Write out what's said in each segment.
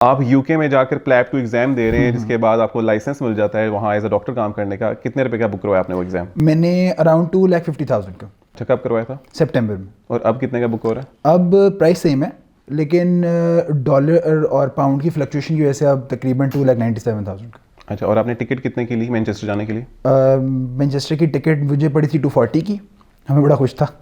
आप यूके में जाकर प्लैब 2 एग्जाम दे रहे हैं जिसके बाद आपको लाइसेंस मिल जाता है वहाँ एज अ डॉक्टर काम करने का। कितने रुपए का बुक करवाया आपने वो एग्जाम? मैंने अराउंड 2,50,000 का। अच्छा, कब करवाया था? सितंबर में। और अब कितने का बुक हो रहा है? अब प्राइस सेम है, लेकिन डॉलर और पाउंड की फ्लक्चुएशन की वजह से अब तकरीबन 2,97,000 का। अच्छा, और आपने टिकट कितने की ली मैनचेस्टर जाने के लिए? मैनचेस्टर की टिकट मुझे पड़ी थी 240 की। हमें बड़ा खुश था,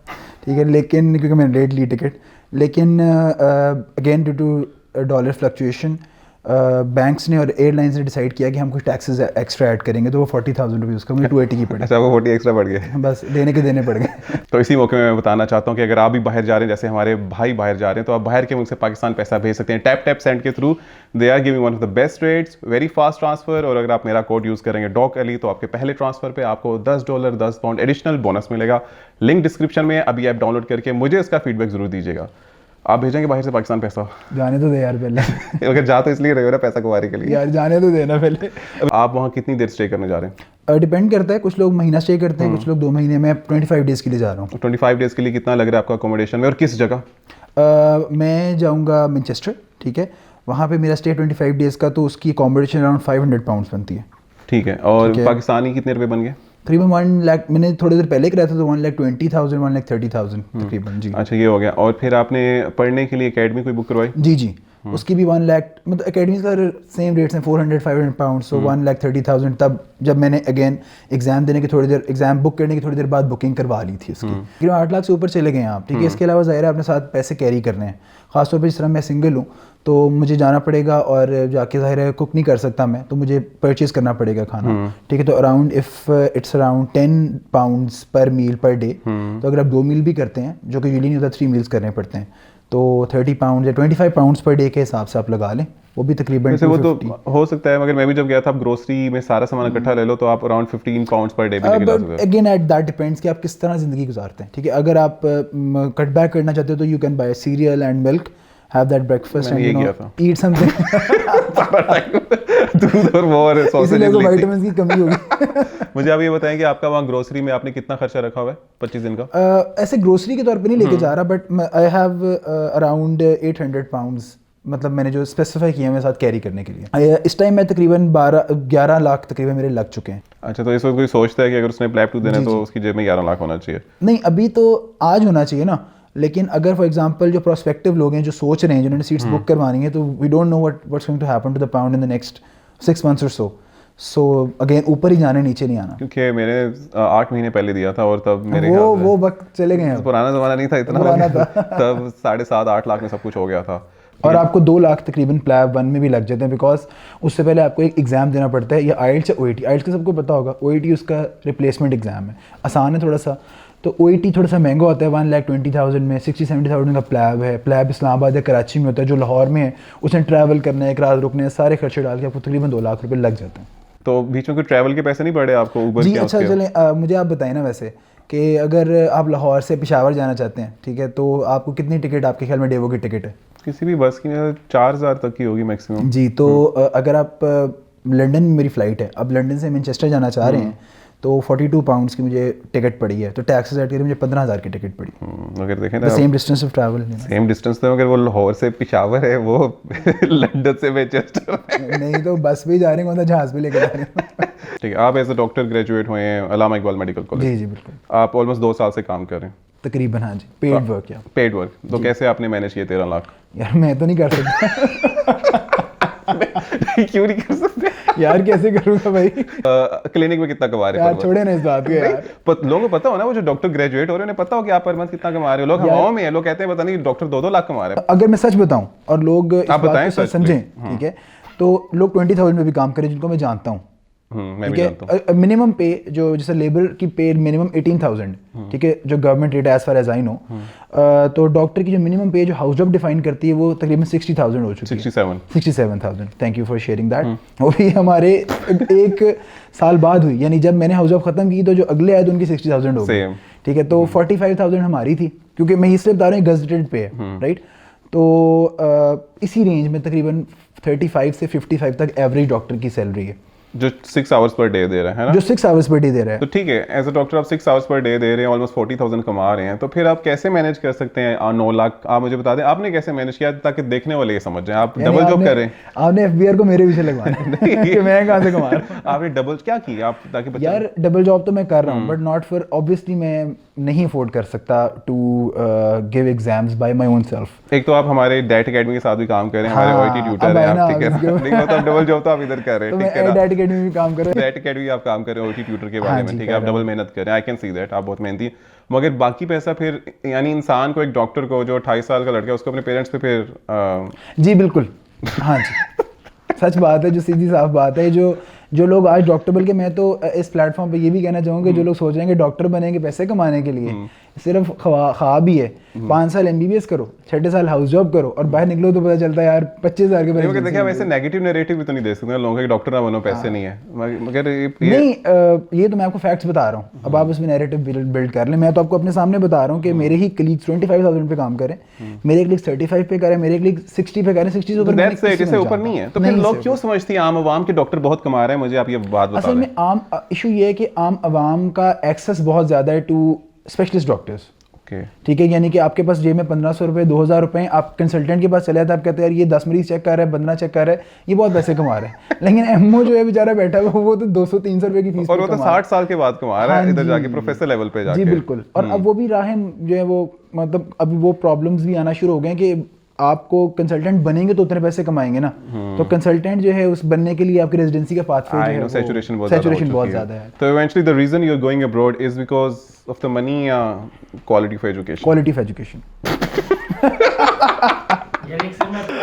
ठीक है, लेकिन क्योंकि मैंने लेट ली टिकट, लेकिन again due to dollar fluctuation banks ने और एयरलाइंस ने डिसाइड किया कि हम कुछ टैक्सेस एक्स्ट्रा ऐड करेंगे, तो वो 40,000 रुपीज़ का मुझे 280 की पड़ी। अच्छा, वो 40 एक्स्ट्रा बढ़ गए? बस देने के देने पड़ गए। तो इसी मौके में मैं बताना चाहता हूँ कि अगर आप भी बाहर जा रहे हैं, जैसे हमारे भाई बाहर जा रहे हैं, तो आप बाहर के मुल्क से पाकिस्तान पैसा भेज सकते हैं टैप टैप सेंड के through. They are giving one of the best rates, very fast transfer. और अगर आप मेरा कोड यूज़ करेंगे डॉक अली, तो आपके पहले ट्रांसफर पे आपको $10 10 पाउंड एडिशनल बोनस मिलेगा। लिंक डिस्क्रिप्शन में। अभी ऐप डाउनलोड करके मुझे इसका फीडबैक जरूर दीजिएगा। आप भेजेंगे बाहर से पाकिस्तान पैसा? जाने तो दे यार पहले। अगर जा तो इसलिए रहे हो ना पैसा कमाने के लिए। यार जाने तो देना पहले। आप वहाँ कितनी देर स्टे करने जा रहे हैं? डिपेंड करता है, कुछ लोग महीना स्टे करते हैं, कुछ लोग 2 महीने में। 25 डेज़ के लिए जा रहा हूँ। 25 डेज़ के लिए कितना लग रहा है आपका अकोमोडेशन में और किस जगह? मैं जाऊँगा मैनचेस्टर, ठीक है। वहाँ पे मेरा स्टे 25 डेज़ का, तो उसकी अकोमोडेशन अराउंड 500 पाउंड्स बनती है। ठीक है। और पाकिस्तानी कितने रुपए बन गए? तकरीबन 1 लाख। मैंने थोड़ी देर पहले कराया था तो 1,20,000 1,30,000 तकरीबन। जी। अच्छा, ये हो गया। और फिर आपने पढ़ने के लिए एकेडमी कोई बुक करवाई? जी जी, उसकी भी 1 लाख, मतलब एकेडमी का सेम रेट्स हैं, 400-500 पाउंड, सो 1,30,000। तब जब मैंने अगेन एग्जाम देने की थोड़ी देर, एग्जाम बुक करने की थोड़ी देर बाद बुकिंग करवा ली थी उसकी। फिर 8 लाख से ऊपर चले गए आप, ठीक है। इसके अलावा ज़ाहिर है अपने साथ पैसे कैरी करने हैं, खासतौर पर जिस तरह मैं सिंगल हूँ तो मुझे जाना पड़ेगा और जाके ज़ाहिर है कुक नहीं कर सकता मैं, तो मुझे परचेज़ करना पड़ेगा खाना, ठीक है। तो around if it's around 10 pounds per meal per day. तो अगर आप 2 मील भी करते हैं, जो कि यूजली नहीं होता, 3 मील्स करने पड़ते हैं, तो 30 पाउंड या 25 पाउंड्स पर डे के हिसाब से आप लगा लें, वो भी तकरीबन वैसे वो तो हो सकता है। मगर मैं भी जब गया था, आप ग्रोसरी में सारा सामान इकट्ठा ले लो तो आप अराउंड 15 पाउंड्स पर डे भी लेके जा सकते हो। अगेन एट दैट डिपेंड्स कि आप किस तरह ज़िंदगी गुजारते हैं, ठीक है। अगर आप कट बैक करना चाहते हो तो you can buy serial and milk, have that breakfast and eat something. दूध और वो और इसलिए तो विटामिन्स की कमी होगी। मुझे आप ये बताएं कि आपका वहाँ ग्रोसरी में आपने कितना खर्चा रखा हुआ है 25 दिन का? ऐसे ग्रोसरी के तौर पे नहीं लेके जा रहा, but I have around 800 pounds, मतलब मैंने जो स्पेसिफाई किया मेरे साथ कैरी करने के लिए। इस टाइम मैं तकरीबन 11 लाख तकरीबन मेरे लग चुके हैं। अच्छा, तो इस वक्त कोई सोचता है कि अगर उसने प्लैब 2 देना तो उसकी जेब में 11 लाख होना चाहिए? नहीं, अभी तो आज होना चाहिए ना, लेकिन अगर फॉर एग्जांपल जो प्रोस्पेक्टिव लोग हैं, जो सोच रहे हैं, जिन्होंने सीट्स बुक करवानी है, तो we don't know what's going to happen to the pound in the next 6 months और सो अगेन ऊपर ही जाने, नीचे नहीं आना। क्योंकि मैंने 8 महीने पहले दिया था और तब मेरे वो वक्त चले गए हैं। पुराना ज़माना नहीं था इतना पुराना था। तब 7.5-8 लाख में सब कुछ हो गया था। और आपको 2 लाख तकरीबन प्लैब 1 में भी लग जाते हैं, बिकॉज उससे पहले आपको एक एग्ज़ाम देना पड़ता है, या आइल्स या ओईटी। आइल्स का सबको पता होगा, ओईटी उसका रिप्लेसमेंट एग्ज़ाम है, आसान है थोड़ा सा। तो ओईटी थोड़ा सा महंगा होता है, 1,20,000 में 60-70,000 का प्लैब है। प्लैब इस्लामाबाद या कराची में होता है, जो लाहौर में है उसने ट्रैवल करना है, एक रात रुकने हैं, सारे खर्चे डाल के आपको तकरीबन 2 लाख रुपये लग जाते हैं। तो बीच में कोई ट्रैवल के पैसे नहीं पड़े आपको ऊबर जी? के? अच्छा चलें, मुझे आप बताएं ना वैसे कि अगर आप लाहौर से पेशावर जाना चाहते हैं, ठीक है, तो आपको कितनी टिकट आपके ख्याल में डेवो की टिकट है? किसी भी बस की 4,000 तक की होगी मैक्सिमम। जी। तो अगर आप लंदन में मेरी फ़्लाइट है, अब लंदन से मैनचेस्टर जाना चाह रहे हैं, तो 42 पाउंड्स की मुझे टिकट पड़ी है, तो टैक्सेस ऐड करके मुझे 15,000 की टिकट पड़ी। अगर देखें ना, same distance of travel, same distance तो, अगर वो लाहौर से पेशावर है, वो लंदन से मैनचेस्टर नहीं तो बस भी जा रहे हैं, जहाज़ भी लेकर जा रहे हैं। ठीक है। आप एज अ डॉक्टर ग्रेजुएट हुए हैं अल्लामा इकबाल मेडिकल कॉलेज? जी जी बिल्कुल। आप ऑलमोस्ट 2 साल से काम कर रहे हैं तकरीबन? हाँ जी, पेड वर्क। या पेड वर्क? तो कैसे आपने मैनेज किए 13 लाख? यार मैं तो नहीं कर सकता। क्यों नहीं कर सकते? यार कैसे करूँगा भाई? क्लिनिक में कितना कमा रहे यार छोड़े ना इस बात को यार। लोगों को पता हो ना, वो जो डॉक्टर ग्रेजुएट हो रहे हैं उन्हें पता हो कि आप पर मंथ कितना कमा रहे हो। लोग हवाओं में है, लोग कहते हैं पता नहीं डॉक्टर 2-2 लाख कमा रहे हैं। अगर मैं सच बताऊं और लोग इस आप बात बताएं को सच समझें, ठीक है, तो लोग 20,000 में भी काम करें, जिनको मैं जानता हूँ, मैं भी जानता हूँ। मिनिमम पे जो जैसे लेबर की पे मिनिमम 18,000, ठीक है, जो government rate as far as I know. तो डॉक्टर की जो मिनिमम पे जो हाउस जॉब डिफाइन करती है वो तकरीबन 60,000 हो चुकी है। 67,000। Thank you for sharing that. वो भी हमारे 1 साल बाद हुई, यानी जब मैंने हाउस जॉब खत्म की तो जो अगले आए तो उनकी 60,000 हो गई, ठीक है। तो 45,000 हमारी थी, क्योंकि मैं इसलिए बता रहा हूँ गजटेड पे है, राइट। तो इसी रेंज में तकरीबन 35 से 55 तक एवरेज डॉक्टर की सैलरी है। जो 6 आवर्स पर डे दे रहे हैं, है ना? जो 6 आवर्स पर डे दे रहा है। तो ठीक है, एज अ डॉक्टर आप 6 आवर्स पर डे दे रहे हैं, ऑलमोस्ट 40,000 कमा रहे हैं, तो फिर आप कैसे मैनेज कर सकते हैं 9 लाख? आप मुझे बता दें आपने कैसे मैनेज किया, ताकि देखने वाले ये समझ जाएं। आप डबल जॉब कर रहे हैं? आपने एफबीआर को मेरे पीछे लगवाना कि मैं कहाँ से कमा रहा हूँ। आपने डबल क्या किया आप, ताकि बच्चा यार डबल जॉब तो मैं कर रहा हूँ, बट नॉट फॉर, ऑब्वियसली मैं नहीं अफोर्ड कर सकता to give exams by my own self. एक तो आप हमारे डैट एकेडमी के साथ भी काम कर रहे हैं, हमारे हाँ, ओईटी ट्यूटर अब हैं है ना, आप, ठीक है ना? इसके- नहीं मतलब डबल जॉब तो आप इधर कर रहे तो हैं, मैं ठीक है ना? डैट अकेडमी में काम कर रहा हूँ। डैट अकेडमी आप काम कर रहे हैं ओईटी ट्यूटर के हाँ बारे में, जी, ठीक है? आप कर रहा डबल मेहनत कर रहे हैं, आई कैन सी दैट, आप बहुत मेहनती हैं। मगर बाकी पैसा फिर, यानी इंसान को, एक डॉक्टर को जो 28 साल का लड़का है, उसको अपने पेरेंट्स पे फिर जी बिल्कुल, हाँ जी, सच बात है, जो सीधी साफ बात है। जो लोग आज डॉक्टर, बल्कि मैं तो इस प्लेटफॉर्म पे ये भी कहना चाहूँगा, जो लोग सोच रहे हैं कि डॉक्टर बनेंगे पैसे कमाने के लिए, सिर्फ ख्वाब ही है। 5 साल एमबीबीएस करो, 6 साल हाउस जॉब करो, और बाहर निकलो तो पता चलता है यार 25,000 के नहीं, मगर देखिए आप ऐसे नेगेटिव नैरेटिव भी तो नहीं दे सकते ना लोगों के, डॉक्टर ना बनो पैसे नहीं है, मगर नहीं, ये तो मैं आपको फैक्ट्स बता रहा हूँ। अब आप उसमें नैरेटिव बिल्ड कर लें। मैं तो आपको अपने सामने बता रहा हूँ कि मेरे ही कलीग्स 25,000 पे काम करें, मेरे कलीग 35 पे करें, मेरे कलीग 60 पे करें, 60 से ऊपर मैंने किसी इससे में ऊपर जाना। नहीं है। तो फिर लोग क्यों समझती हैं आम आवाम के डॉक्टर बहुत कमा रहे हैं? मुझे आप ये बात बता असल दें। में आम इशू ये है कि आम आवाम का एक्सेस बहुत ज़्यादा है टू स्पेशलिस्ट डॉक्टर्स, ओके, ठीक है? यानी कि आपके पास जेब में 1,500 रुपये, 2,000 रुपये, आप कंसल्टेंट के पास चले जाते हैं, आप कहते हैं यार ये 10 मरीज चेक कर रहा है, 15 चेक कर रहा है, ये बहुत पैसे कमा रहा है। लेकिन एमओ जो है बेचारा बैठा हुआ, वो तो 200-300 रुपये की फीस और वो तो 60 साल के बाद कमा रहा है, हाँ इधर जी। जाके प्रोफेसर लेवल पे जाके। जी बिल्कुल। और अब वो भी राहें जो है वो, मतलब अभी वो प्रॉब्लम्स भी आना शुरू हो गए हैं कि आपको कंसल्टेंट बनेंगे तो उतने पैसे कमाएंगे ना, तो कंसल्टेंट जो है उस बनने के लिए आपकी रेजिडेंसी का पाथवे जो है सैचुरेशन बहुत ज़्यादा है। तो eventually the reason you are going abroad is because of the money या quality of education? Quality of education.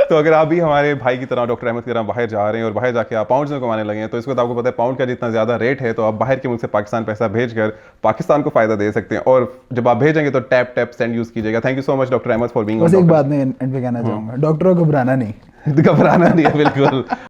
तो अगर आप भी हमारे भाई की तरह डॉक्टर अहमद की तरह बाहर जा रहे हैं और बाहर जाके आप पाउंड्स में कमाने लगे हैं, तो इस वक्त आपको पता है पाउंड का जितना ज़्यादा रेट है, तो आप बाहर के मुल्क से पाकिस्तान पैसा भेजकर पाकिस्तान को फ़ायदा दे सकते हैं। और जब आप भेजेंगे तो टैप सेंड यूज़ कीजिएगा। Thank you so much doctor Ahmad for being. बस एक बात मैं एंड पे कहना चाहूँगा, डॉक्टरों को घबराना नहीं। घबराना नहीं है बिल्कुल।